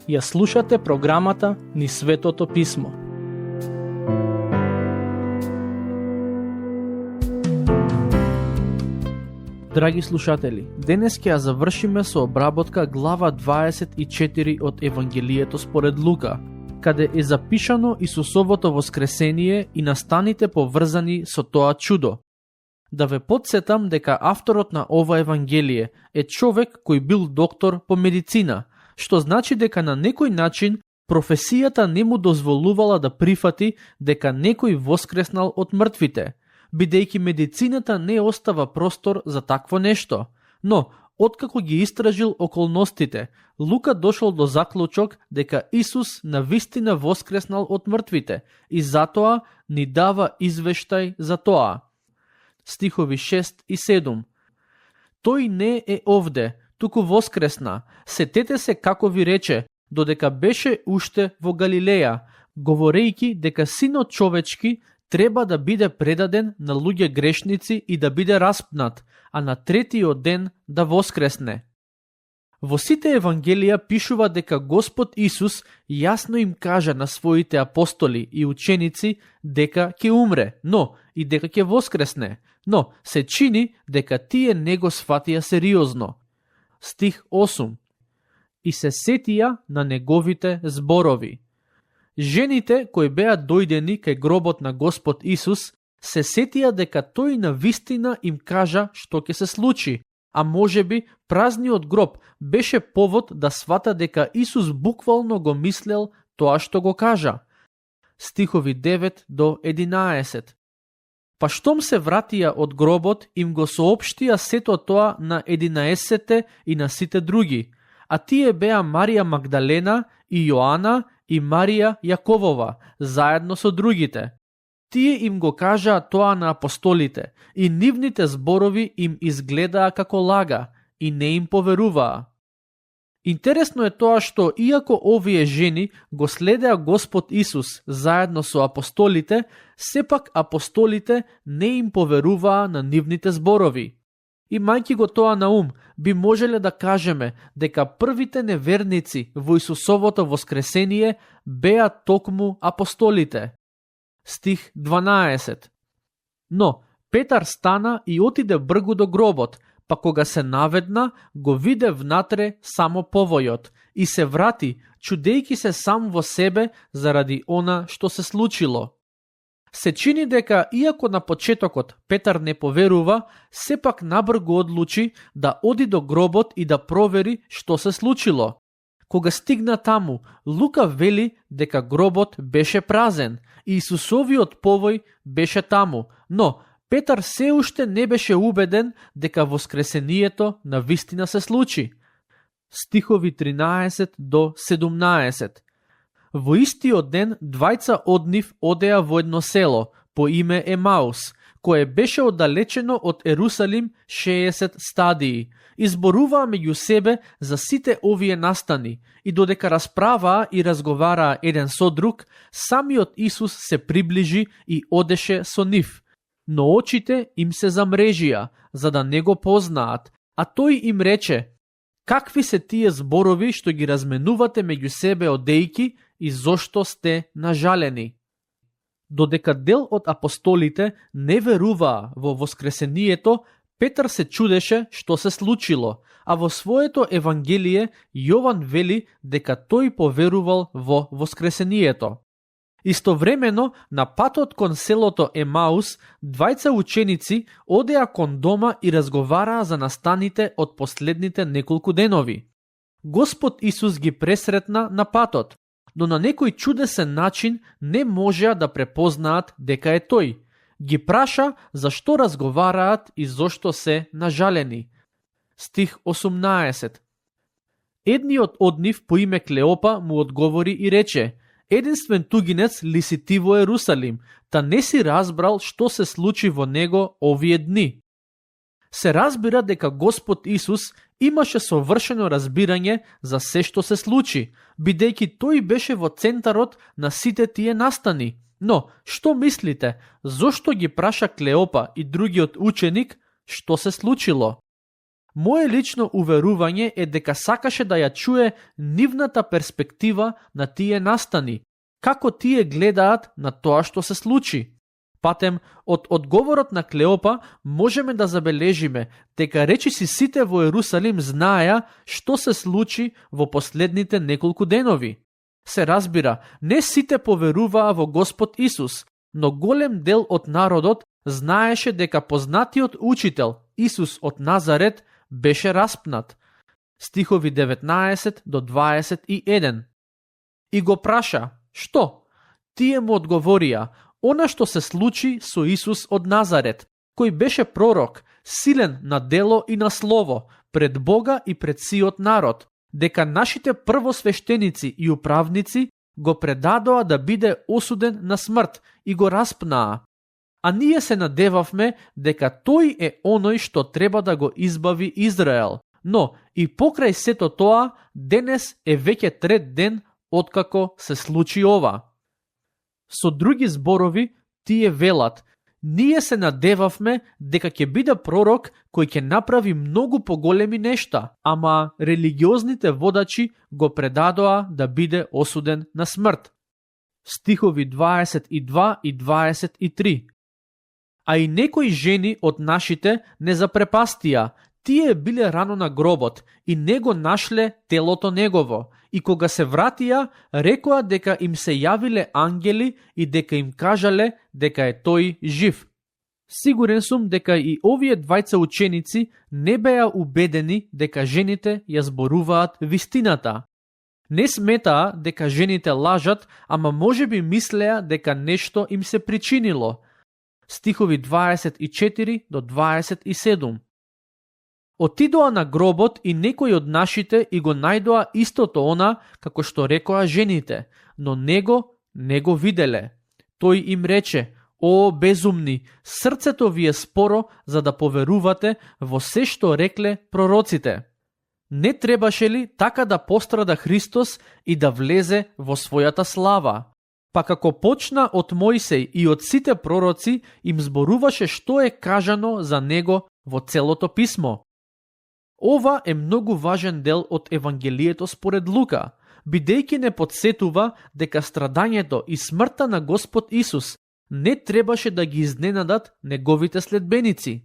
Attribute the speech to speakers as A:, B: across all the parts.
A: Ја слушате програмата Низ Светото Писмо. Драги слушатели, денес ќе ја завршиме со обработка глава 24 од Евангелието според Лука, каде е запишано Исусовото воскресение и настаните поврзани со тоа чудо. Да ве потсетам дека авторот на ова Евангелие е човек кој бил доктор по медицина, што значи дека на некој начин професијата не му дозволувала да прифати дека некој воскреснал од мртвите, бидејќи медицината не остава простор за такво нешто. Но, откако ги истражил околностите, Лука дошол до заклучок дека Исус навистина воскреснал од мртвите и затоа ни дава извештај за тоа. Стихови 6 и 7. Тој не е овде, туку воскресна. Сетете се како ви рече, додека беше уште во Галилеја, говорејќи дека Синот човечки треба да биде предаден на луѓе грешници и да биде распнат, а на третиот ден да воскресне. Во сите Евангелија пишува дека Господ Исус јасно им кажа на своите апостоли и ученици дека ќе умре, но и дека ќе воскресне, но се чини дека тие не го сфатија сериозно. Стих 8. И се сетија на неговите зборови. Жените кои беа дојдени кај гробот на Господ Исус се сетија дека тој навистина им кажа што ќе се случи, а можеби празниот гроб беше повод да свата дека Исус буквално го мислел тоа што го кажа. Стихови 9 до 11. Па штом се вратија од гробот, им го соопштија сето тоа на 11 и на сите други, а тие беа Марија Магдалена и Јоана и Марија Јаковова, заедно со другите. Тие им го кажаа тоа на апостолите и нивните зборови им изгледаа како лага и не им поверуваа. Интересно е тоа што иако овие жени го следеа Господ Исус заедно со апостолите, сепак апостолите не им поверуваа на нивните зборови. Имајќи го тоа на ум, би можеле да кажеме дека првите неверници во Исусовото воскресение беа токму апостолите. Стих 12. Но Петар стана и отиде бргу до гробот, па кога се наведна, го виде внатре само повојот и се врати, чудејќи се сам во себе заради она што се случило. Се чини дека, иако на почетокот Петар не поверува, сепак набргу одлучи да оди до гробот и да провери што се случило. Кога стигна таму, Лука вели дека гробот беше празен и Исусовиот повој беше таму, но Петар се уште не беше убеден дека воскресението навистина се случи. Стихови 13 до 17. Во истиот ден двајца од нив одеа во едно село по име Емаус, кое беше оддалечено од Ерусалим 60 стадии. Изборуваа меѓу себе за сите овие настани и додека расправаа и разговараа еден со друг, самиот Исус се приближи и одеше со нив. Но очите им се замрежија, за да не го познаат, а тој им рече: какви се тие зборови што ги разменувате меѓу себе одејки и зошто сте нажалени? Додека дел од апостолите не веруваа во воскресението, Петар се чудеше што се случило, а во своето Евангелие Јован вели дека тој поверувал во воскресението. Истовремено, на патот кон селото Емаус, двајца ученици одеа кон дома и разговараа за настаните од последните неколку денови. Господ Исус ги пресретна на патот, но на некој чудесен начин не можеа да препознаат дека е тој. Ги праша зашто разговараат и зошто се нажалени. Стих 18. Едниот од нив по име Клеопа му одговори и рече: единствен тугинец ли си ти во Ерусалим, та не си разбрал што се случи во него овие дни? Се разбира дека Господ Исус имаше совршено разбирање за се што се случи, бидејќи тој беше во центарот на сите тие настани. Но, што мислите, зошто ги праша Клеопа и другиот ученик што се случило. Моje лично уверување е дека сакаше да ја чуе нивната перспектива на тие настани, како тие гледаат на тоа што се случи. Патем, од одговорот на Клеопа можеме да забележиме дека речиси сите во Ерусалим знаеа што се случи во последните неколку денови. Се разбира, не сите поверуваа во Господ Исус, но голем дел од народот знаеше дека познатиот учител Исус од Назарет беше распнат. Стихови 19 до 21. И го праша, што? Тие му одговорија, она што се случи со Исус од Назарет, кој беше пророк, силен на дело и на слово, пред Бога и пред сиот народ, дека нашите првосвештеници и управници го предадоа да биде осуден на смрт и го распнаа. А ние се надевавме дека тој е оној што треба да го избави Израел. Но и покрај сето тоа, денес е веќе трет ден откако се случи ова. Со други зборови, тие велат, ние се надевавме дека ќе биде пророк кој ќе направи многу поголеми нешта, ама религиозните водачи го предадоа да биде осуден на смрт. Стихови 22 и 23. А и некои жени од нашите не запрепастија, тие биле рано на гробот и не го нашле телото негово, и кога се вратија, рекоа дека им се јавиле ангели и дека им кажале дека е тој жив. Сигурен сум дека и овие двајца ученици не беа убедени дека жените ја зборуваат вистината. Не сметаа дека жените лажат, ама можеби мислеа дека нешто им се причинило. Стихови 24 до 27. Отидоа на гробот и некои од нашите и го најдоа истото она како што рекоа жените, но него не го виделе. Тој им рече, о безумни, срцето ви е споро за да поверувате во се што рекле пророците. Не требаше ли така да пострада Христос и да влезе во својата слава? Па како почна од Мојсей и од сите пророци, им зборуваше што е кажано за него во целото писмо. Ова е многу важен дел од Евангелието според Лука, бидејќи не подсетува дека страдањето и смртта на Господ Исус не требаше да ги изненадат неговите следбеници.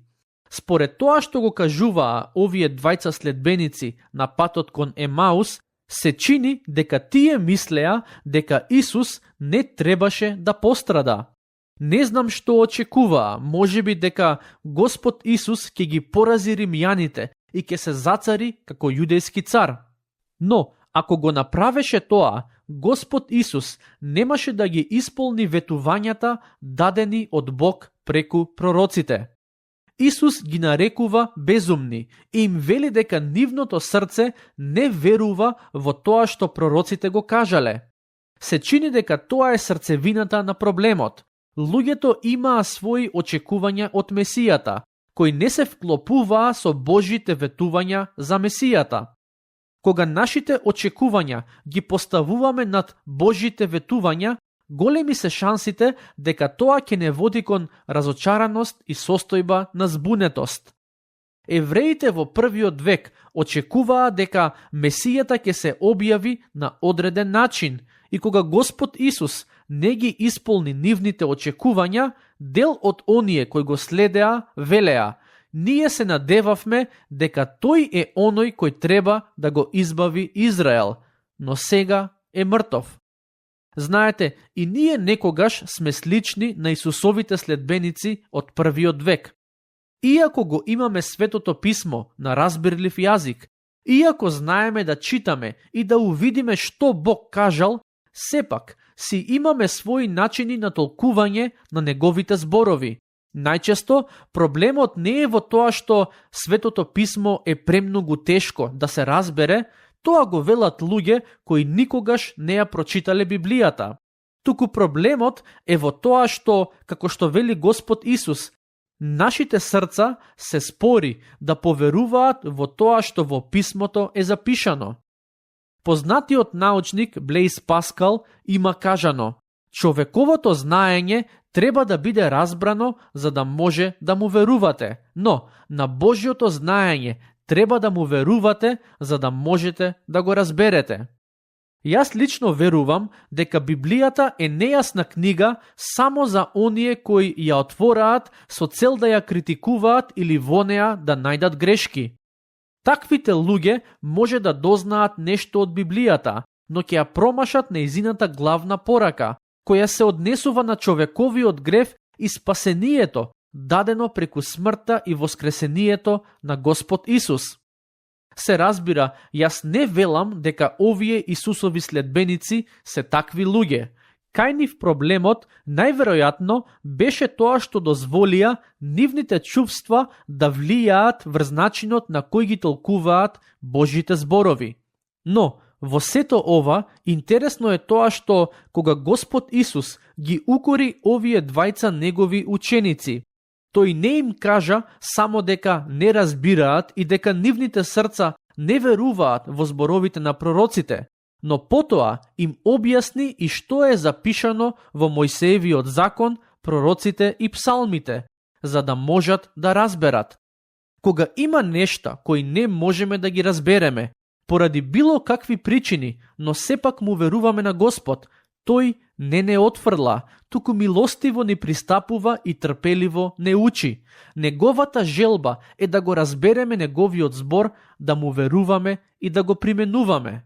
A: Според тоа што го кажуваа овие двајца следбеници на патот кон Емаус, се чини дека тие мислеа дека Исус не требаше да пострада. Не знам што очекуваа, можеби дека Господ Исус ќе ги порази римјаните и ќе се зацари како јудејски цар. Но, ако го направеше тоа, Господ Исус немаше да ги исполни ветувањата дадени од Бог преку пророците. Исус ги нарекува безумни и им вели дека нивното срце не верува во тоа што пророците го кажале. Се чини дека тоа е срцевината на проблемот. Луѓето имаа своји очекувања од Месијата, кои не се вклопуваа со Божите ветувања за Месијата. Кога нашите очекувања ги поставуваме над Божите ветувања, големи се шансите дека тоа ќе не води кон разочараност и состојба на збунетост. Евреите во првиот век очекуваа дека Месијата ќе се објави на одреден начин и кога Господ Исус не ги исполни нивните очекувања, дел од оние кои го следеа велеа: ние се надевавме дека тој е оној кој треба да го избави Израел, но сега е мртов. Знаете, и ние некогаш сме слични на Исусовите следбеници од првиот век. Иако го имаме Светото писмо на разбирлив јазик, иако знаеме да читаме и да увидиме што Бог кажал, сепак си имаме своји начини на толкување на неговите зборови. Најчесто, проблемот не е во тоа што Светото писмо е премногу тешко да се разбере, тоа го велат луѓе кои никогаш не ја прочитале Библијата. Туку проблемот е во тоа што, како што вели Господ Исус, нашите срца се спори да поверуваат во тоа што во писмото е запишано. Познатиот научник Блейз Паскал има кажано: Човековото знаење треба да биде разбрано за да може да му верувате, но на Божјото знаење треба да му верувате за да можете да го разберете. Јас лично верувам дека Библијата е нејасна книга само за оние кои ја отвораат со цел да ја критикуваат или во неа да најдат грешки. Таквите луѓе може да дознаат нешто од Библијата, но ќе ја промашат нејзината главна порака, која се однесува на човековиот грев и спасението, дадено преку смртта и воскресението на Господ Исус. Се разбира, јас не велам дека овие Исусови следбеници се такви луѓе. Кај нив проблемот најверојатно беше тоа што дозволија нивните чувства да влијаат врз начинот на кој ги толкуваат Божите зборови. Но во сето ова, интересно е тоа што кога Господ Исус ги укори овие двајца негови ученици, тој не им кажа само дека не разбираат и дека нивните срца не веруваат во зборовите на пророците, но потоа им објасни и што е запишано во Мојсеевиот закон, пророците и псалмите, за да можат да разберат. Кога има нешта кои не можеме да ги разбереме, поради било какви причини, но сепак му веруваме на Господ, тој не отфрла, туку милостиво ни пристапува и трпеливо не учи. Неговата желба е да го разбереме неговиот збор, да му веруваме и да го применуваме.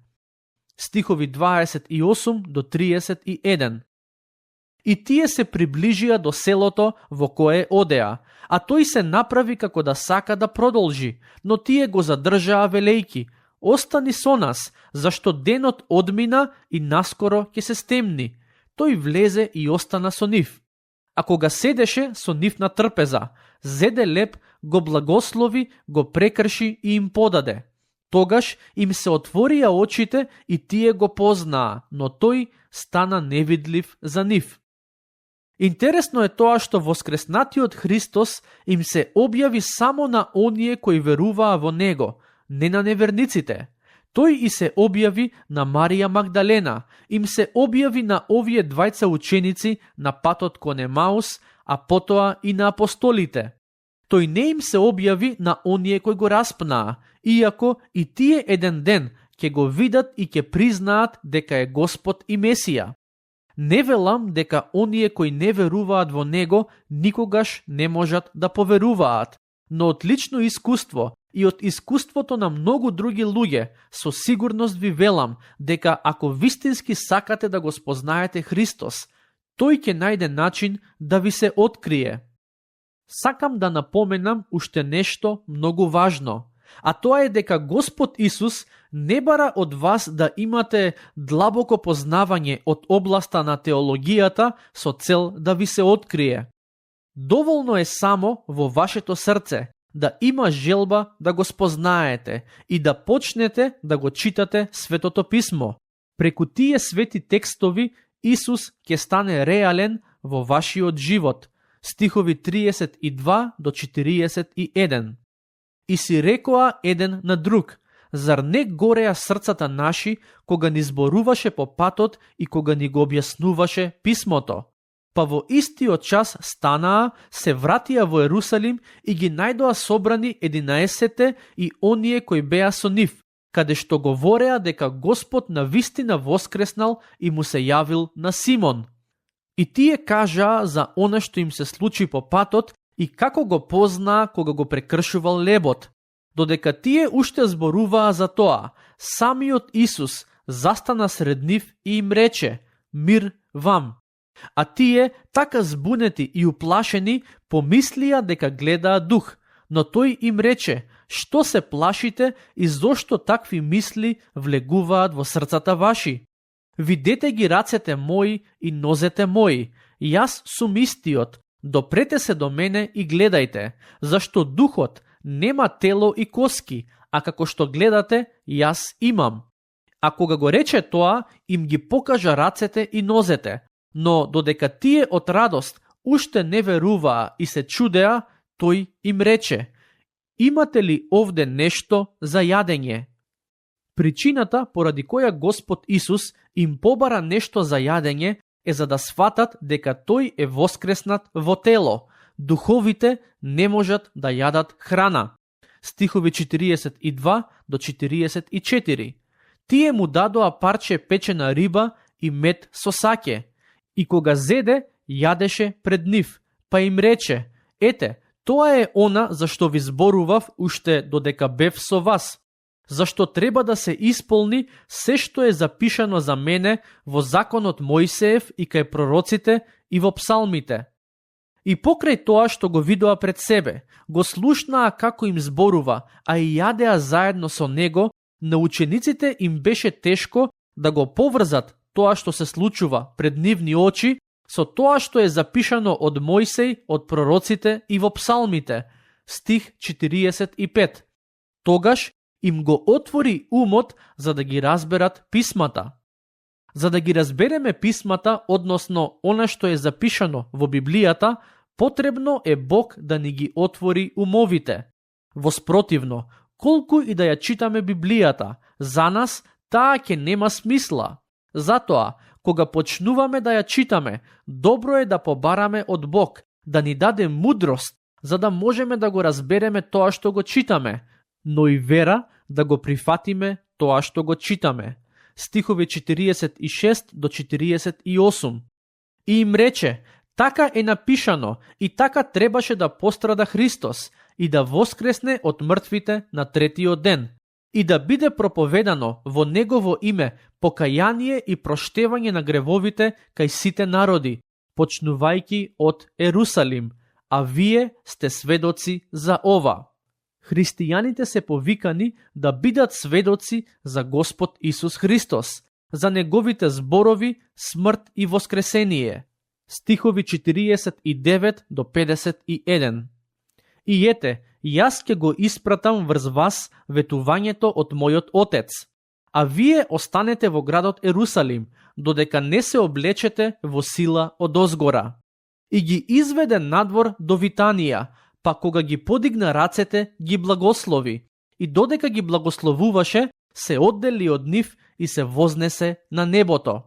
A: Стихови 28 до 31. И тие се приближија до селото во кое одеа, а тој се направи како да сака да продолжи, но тие го задржаа велејки: остани со нас, зашто денот одмина и наскоро ќе се стемни. Тој влезе и остана со нив. А кога седеше со нив на трпеза, зеде леп, го благослови, го прекрши и им подаде. Тогаш им се отворија очите и тие го познаа, но тој стана невидлив за нив. Интересно е тоа што воскреснатиот Христос им се објави само на оние кои веруваа во Него, не на неверниците. Тој и се објави на Марија Магдалена, им се објави на овие двајца ученици на патот кон Емаус, а потоа и на апостолите. Тој не им се објави на оние кои го распнаа, иако и тие еден ден ќе го видат и ќе признаат дека е Господ и Месија. Не велам дека оние кои не веруваат во Него никогаш не можат да поверуваат, но од лично искуство и од искуството на многу други луѓе, со сигурност ви велам дека ако вистински сакате да го спознаете Христос, тој ќе најде начин да ви се открие. Сакам да напоменам уште нешто многу важно, а тоа е дека Господ Исус не бара од вас да имате длабоко познавање од областа на теологијата со цел да ви се открие. Доволно е само во вашето срце да има желба да го спознаете и да почнете да го читате Светото Писмо. Преку тие свети текстови Исус ќе стане реален во вашиот живот. Стихови 32 до 41. И си рекоа еден на друг: зар не гореа срцата наши кога ни зборуваше по патот и кога ни го објаснуваше писмото? Па во истиот час станаа, се вратија во Ерусалим и ги најдоа собрани 11 и оние кои беа со нив, каде што говореа дека Господ навистина воскреснал и му се јавил на Симон. И тие кажаа за она што им се случи по патот и како го познаа кога го прекршувал лебот. Додека тие уште зборуваа за тоа, самиот Исус застана сред нив и им рече: мир вам. А тие, така збунети и уплашени, помислија дека гледаа дух, но тој им рече: што се плашите и зошто такви мисли влегуваат во срцата ваши? Видете ги рацете мои и нозете мои, јас сум истиот, допрете се до мене и гледајте, зашто духот нема тело и коски, а како што гледате, јас имам. А кога го рече тоа, им ги покажа рацете и нозете, но додека тие од радост уште не веруваа и се чудеа, тој им рече: имате ли овде нешто за јадење? Причината поради која Господ Исус им побара нешто за јадење е за да сватат дека тој е воскреснат во тело. Духовите не можат да јадат храна. Стихови 42 до 44. Тие му дадоа парче печена риба и мед со саќе. И кога зеде, јадеше пред нив, па им рече: ете, тоа е она за што ви зборував уште додека бев со вас. Зашто треба да се исполни се што е запишано за мене во законот Мојсеев и кај пророците и во псалмите. И покрај тоа што го видоа пред себе, го слушнаа како им зборува, а и јадеа заедно со него, на учениците им беше тешко да го поврзат тоа што се случува пред нивни очи со тоа што е запишано од Мојсеј, од пророците и во псалмите. Стих 45. Тогаш им го отвори умот за да ги разберат писмата. За да ги разбереме писмата, односно она што е запишано во Библијата, потребно е Бог да ни ги отвори умовите. Воспротивно, колку и да ја читаме Библијата, за нас таа ќе нема смисла. Затоа, кога почнуваме да ја читаме, добро е да побараме од Бог, да ни даде мудрост, за да можеме да го разбереме тоа што го читаме, но и вера да го прифатиме тоа што го читаме. Стихови 46 до 48. И им рече: така е напишано и така требаше да пострада Христос и да воскресне од мртвите на третиот ден и да биде проповедано во Негово име покаяние и проштевање на гревовите кај сите народи, почнувајќи од Ерусалим, а вие сте сведоци за ова. Христијаните се повикани да бидат сведоци за Господ Исус Христос, за Неговите зборови, смрт и воскресение. Стихови 49 до 51. И ете, јас ќе го испратам врз вас ветувањето од мојот Отец, а вие останете во градот Ерусалим, додека не се облечете во сила од озгора. И ги изведе надвор до Витанија, па кога ги подигна рацете, ги благослови, и додека ги благословуваше, се оддели од нив и се вознесе на небото.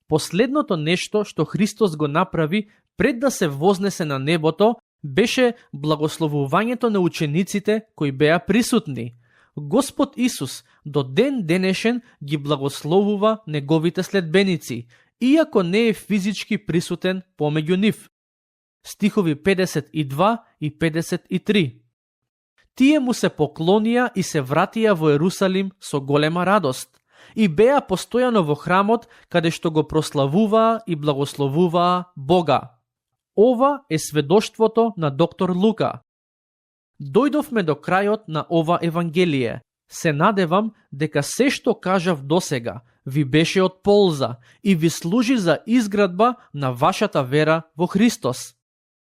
A: Последното нешто што Христос го направи пред да се вознесе на небото, беше благословувањето на учениците кои беа присутни. Господ Исус до ден денешен ги благословува Неговите следбеници, иако не е физички присутен помеѓу нив. Стихови 52 и 53. Тие му се поклонија и се вратија во Ерусалим со голема радост и беа постојано во храмот каде што го прославуваа и благословуваа Бога. Ова е сведоштвото на доктор Лука. Дојдовме до крајот на ова Евангелие. Се надевам дека се што кажав досега ви беше од полза и ви служи за изградба на вашата вера во Христос.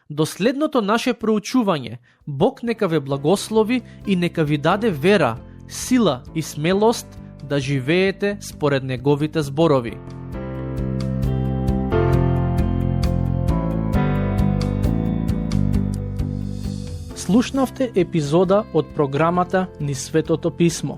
A: До следното наше проучување, Бог нека ве благослови и нека ви даде вера, сила и смелост да живеете според Неговите зборови. Слушнавте епизода од програмата Низ Светото Писмо.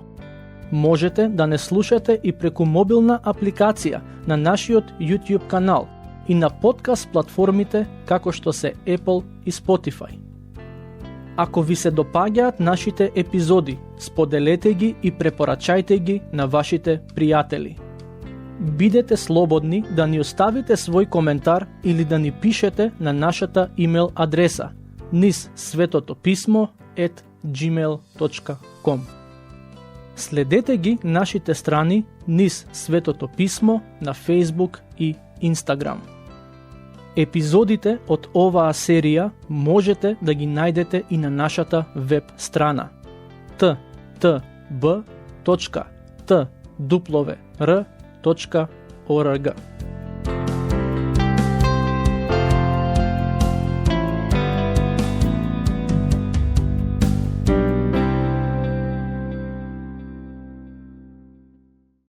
A: Можете да не слушате и преку мобилна апликација на нашиот YouTube канал и на подкаст платформите како што се Apple и Spotify. Ако ви се допаѓаат нашите епизоди, споделете ги и препорачајте ги на вашите пријатели. Бидете слободни да ни оставите свој коментар или да ни пишете на нашата имейл адреса nizsvetotopисmo@gmail.com. Следете ги нашите страни Низ Светото Писмо на Facebook и Instagram. Епизодите од оваа серија можете да ги најдете и на нашата веб страна ttb.twr.org.